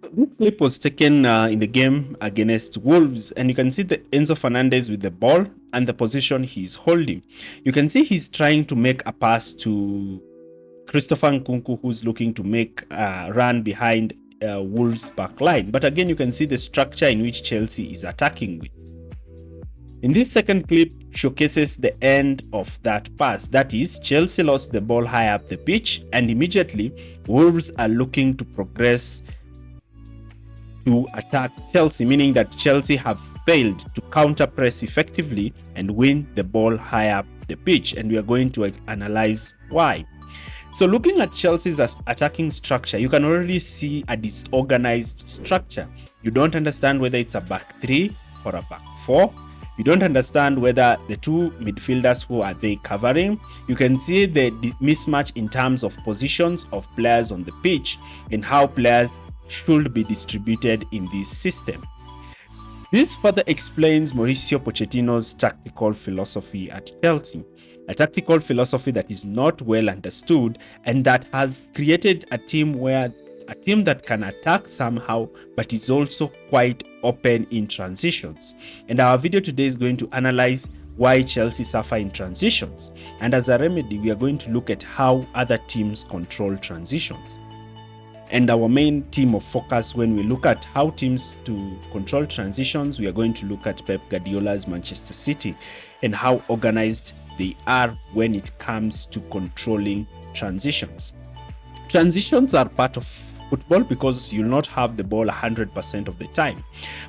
This clip was taken in the game against Wolves, and you can see the Enzo Fernandez with the ball and the position he's holding. You can see he's trying to make a pass to Christopher Nkunku, who's looking to make a run behind Wolves' back line. But again, you can see the structure in which Chelsea is attacking with. In this second clip showcases the end of that pass. That is, Chelsea lost the ball high up the pitch, and immediately Wolves are looking to progress to attack Chelsea, meaning that Chelsea have failed to counter press effectively and win the ball high up the pitch, and we are going to analyze why. So looking at Chelsea's attacking structure, you can already see a disorganized structure. You don't understand whether it's a back three or a back four. You don't understand whether the two midfielders, who are they covering. You can see the mismatch in terms of positions of players on the pitch and how players should be distributed in this system. This further explains Mauricio Pochettino's tactical philosophy at Chelsea, a tactical philosophy that is not well understood and that has created a team that can attack somehow but is also quite open in transitions. And our video today is going to analyze why Chelsea suffer in transitions, and as a remedy we are going to look at how other teams control transitions. And our main theme of focus when we look at how teams to control transitions, we are going to look at Pep Guardiola's Manchester City and how organized they are when it comes to controlling transitions. Transitions are part of football because you'll not have the ball 100% of the time.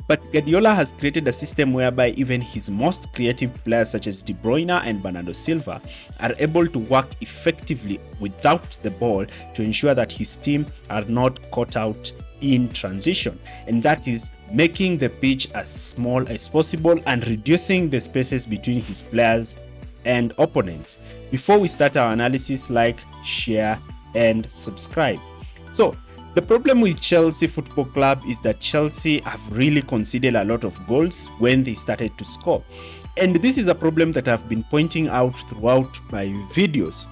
But Guardiola has created a system whereby even his most creative players such as De Bruyne and Bernardo Silva are able to work effectively without the ball to ensure that his team are not caught out in transition, and that is making the pitch as small as possible and reducing the spaces between his players and opponents. Before we start our analysis, like, share and subscribe. So the problem with Chelsea Football Club is that Chelsea have really conceded a lot of goals when they started to score. And this is a problem that I've been pointing out throughout my videos.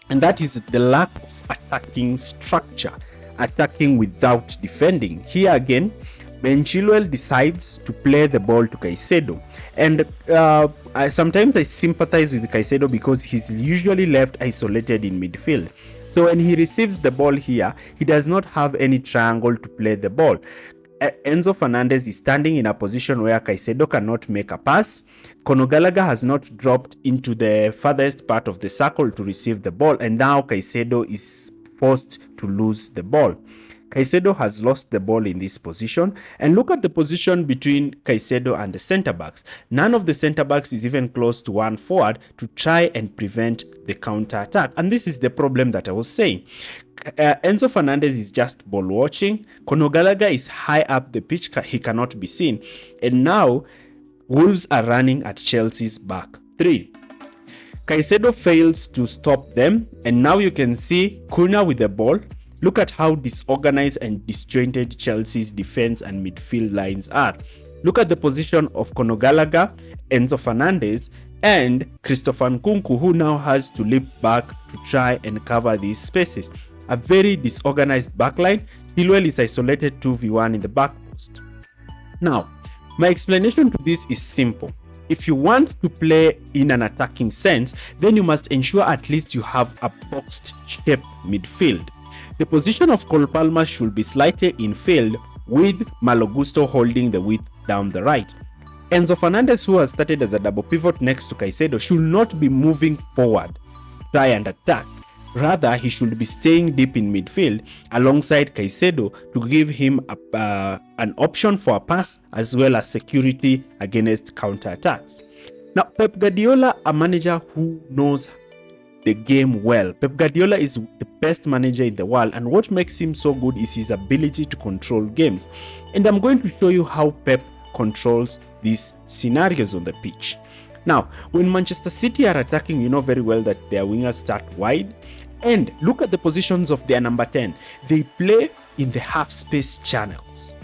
And that is the lack of attacking structure, attacking without defending. Here again, Ben Chilwell decides to play the ball to Caicedo. And sometimes I sympathize with Caicedo because he's usually left isolated in midfield. So when he receives the ball here, he does not have any triangle to play the ball. Enzo Fernandez is standing in a position where Caicedo cannot make a pass. Conor Gallagher has not dropped into the farthest part of the circle to receive the ball, and now Caicedo is forced to lose the ball. Caicedo has lost the ball in this position, and look at the position between Caicedo and the centre backs. None of the centre backs is even close to one forward to try and prevent the counter attack, and this is the problem that I was saying. Enzo Fernandez is just ball watching. Conor Gallagher is high up the pitch, he cannot be seen, and now Wolves are running at Chelsea's back three. Caicedo fails to stop them, and now you can see Cunha with the ball. Look at how disorganized and disjointed Chelsea's defense and midfield lines are. Look at the position of Conor Gallagher, Enzo Fernandez, and Christopher Nkunku, who now has to leap back to try and cover these spaces. A very disorganized backline. Chilwell is isolated 2v1 in the back post. Now, my explanation to this is simple. If you want to play in an attacking sense, then you must ensure at least you have a boxed shaped midfield. The position of Cole Palmer should be slightly infield with Malo Gusto holding the width down the right. Enzo Fernandez, who has started as a double pivot next to Caicedo, should not be moving forward, try and attack. Rather, he should be staying deep in midfield alongside Caicedo to give him an option for a pass as well as security against counter-attacks. Now, Pep Guardiola, a manager who knows the game well. Pep Guardiola is the best manager in the world, and what makes him so good is his ability to control games. And I'm going to show you how Pep controls these scenarios on the pitch. Now, when Manchester City are attacking, you know very well that their wingers start wide. And look at the positions of their number 10. They play in the half space channels.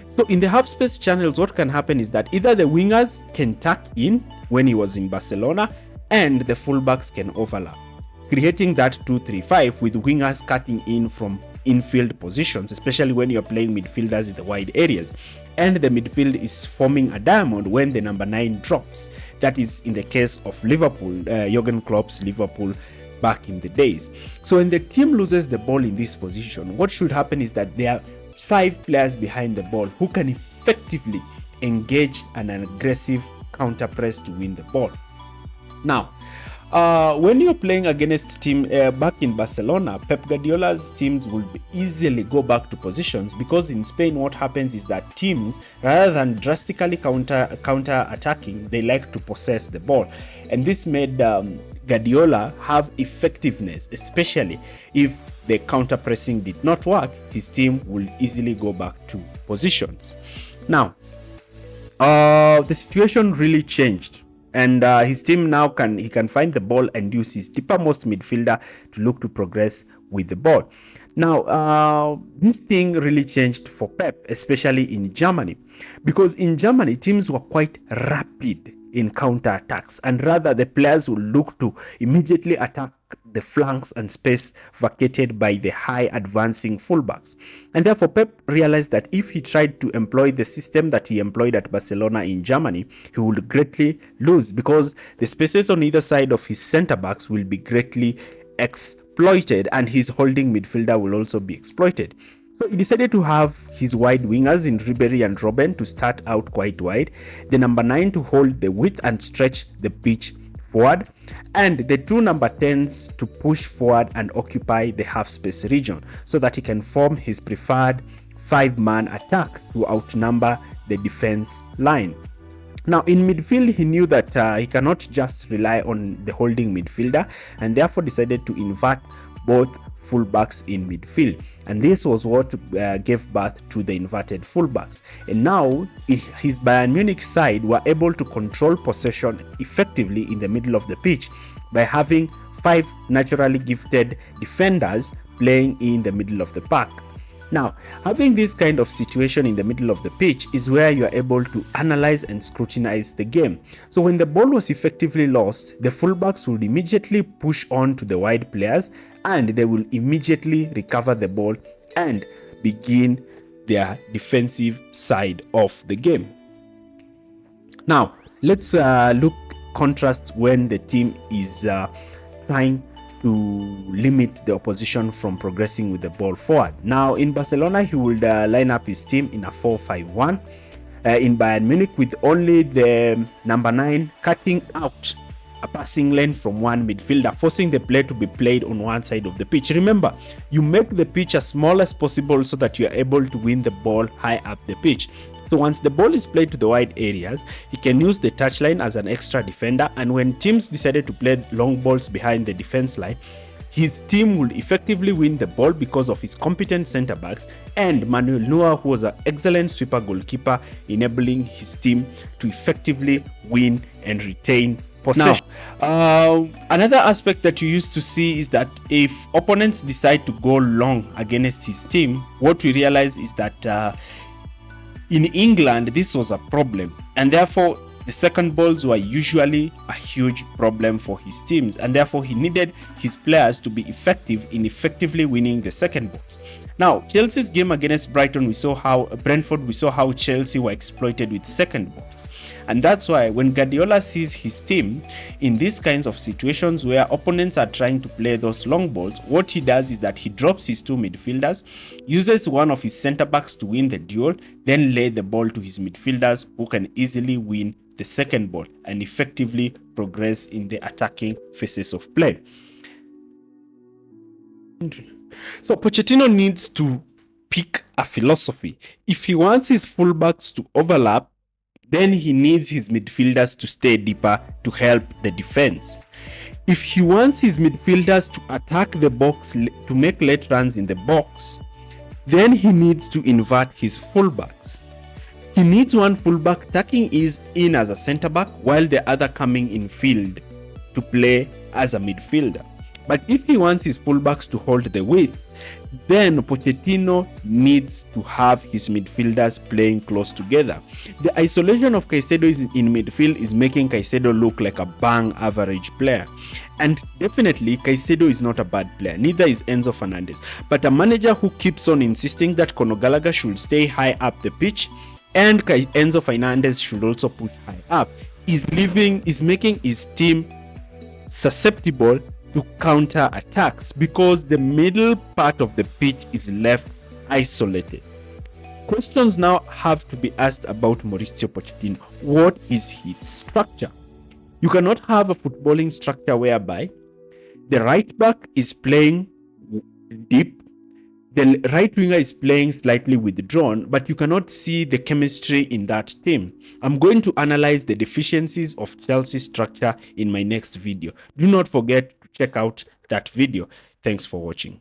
So in the half space channels, what can happen is that either the wingers can tuck in when he was in Barcelona, and the fullbacks can overlap, creating that 2-3-5 with wingers cutting in from infield positions, especially when you're playing midfielders in the wide areas. And the midfield is forming a diamond when the number 9 drops. That is in the case of Liverpool, Jurgen Klopp's Liverpool back in the days. So when the team loses the ball in this position, what should happen is that there are 5 players behind the ball who can effectively engage an aggressive counter press to win the ball. Now, when you're playing against team back in Barcelona, Pep Guardiola's teams will easily go back to positions, because in Spain what happens is that teams, rather than drastically counter attacking, they like to possess the ball, and this made Guardiola have effectiveness, especially if the counter pressing did not work. His team will easily go back to positions. Now, the situation really changed, and his team now can find the ball and use his deepermost midfielder to look to progress with the ball. Now, this thing really changed for Pep, especially in Germany, because in Germany teams were quite rapid in counter attacks, and rather the players will look to immediately attack the flanks and space vacated by the high advancing fullbacks. And therefore Pep realized that if he tried to employ the system that he employed at Barcelona in Germany, he would greatly lose, because the spaces on either side of his center backs will be greatly exploited, and his holding midfielder will also be exploited. So he decided to have his wide wingers in Ribery and Robben to start out quite wide, the number 9 to hold the width and stretch the pitch forward, and the 2 number 10s to push forward and occupy the half space region, so that he can form his preferred 5-man attack to outnumber the defense line. Now, in midfield, he knew that he cannot just rely on the holding midfielder, and therefore decided to invert both fullbacks in midfield, and this was what gave birth to the inverted fullbacks. And now his Bayern Munich side were able to control possession effectively in the middle of the pitch by having 5 naturally gifted defenders playing in the middle of the park. Now, having this kind of situation in the middle of the pitch is where you are able to analyze and scrutinize the game. So when the ball was effectively lost, the fullbacks would immediately push on to the wide players, and they will immediately recover the ball and begin their defensive side of the game. Now, let's look contrast when the team is trying to limit the opposition from progressing with the ball forward. Now, in Barcelona, he would line up his team in a 4-5-1. In Bayern Munich, with only the number 9 cutting out a passing lane from one midfielder, forcing the play to be played on one side of the pitch. Remember, you make the pitch as small as possible so that you are able to win the ball high up the pitch. So once the ball is played to the wide areas, he can use the touchline as an extra defender, and when teams decided to play long balls behind the defense line, his team would effectively win the ball because of his competent center backs and Manuel Neuer, who was an excellent sweeper goalkeeper, enabling his team to effectively win and retain possession. Now, another aspect that you used to see is that if opponents decide to go long against his team, what we realize is that in England, this was a problem, and therefore the second balls were usually a huge problem for his teams, and therefore he needed his players to be effective in effectively winning the second balls. Now, Chelsea's game against Brentford, we saw how Chelsea were exploited with second balls. And that's why when Guardiola sees his team in these kinds of situations where opponents are trying to play those long balls, what he does is that he drops his 2 midfielders, uses one of his center backs to win the duel, then lay the ball to his midfielders, who can easily win the second ball and effectively progress in the attacking phases of play. So Pochettino needs to pick a philosophy. If he wants his fullbacks to overlap, then he needs his midfielders to stay deeper to help the defense. If he wants his midfielders to attack the box, to make late runs in the box, then he needs to invert his fullbacks. He needs one fullback tucking his in as a center back while the other coming in field to play as a midfielder. But if he wants his fullbacks to hold the width, then Pochettino needs to have his midfielders playing close together. The isolation of Caicedo in midfield is making Caicedo look like a bang average player. And definitely, Caicedo is not a bad player, neither is Enzo Fernandez. But a manager who keeps on insisting that Conor Gallagher should stay high up the pitch and Enzo Fernandez should also push high up is making his team susceptible to counter attacks because the middle part of the pitch is left isolated. Questions now have to be asked about Mauricio Pochettino. What is his structure? You cannot have a footballing structure whereby the right back is playing deep, the right winger is playing slightly withdrawn, but you cannot see the chemistry in that team. I'm going to analyze the deficiencies of Chelsea's structure in my next video. Do not forget to check out that video. Thanks for watching.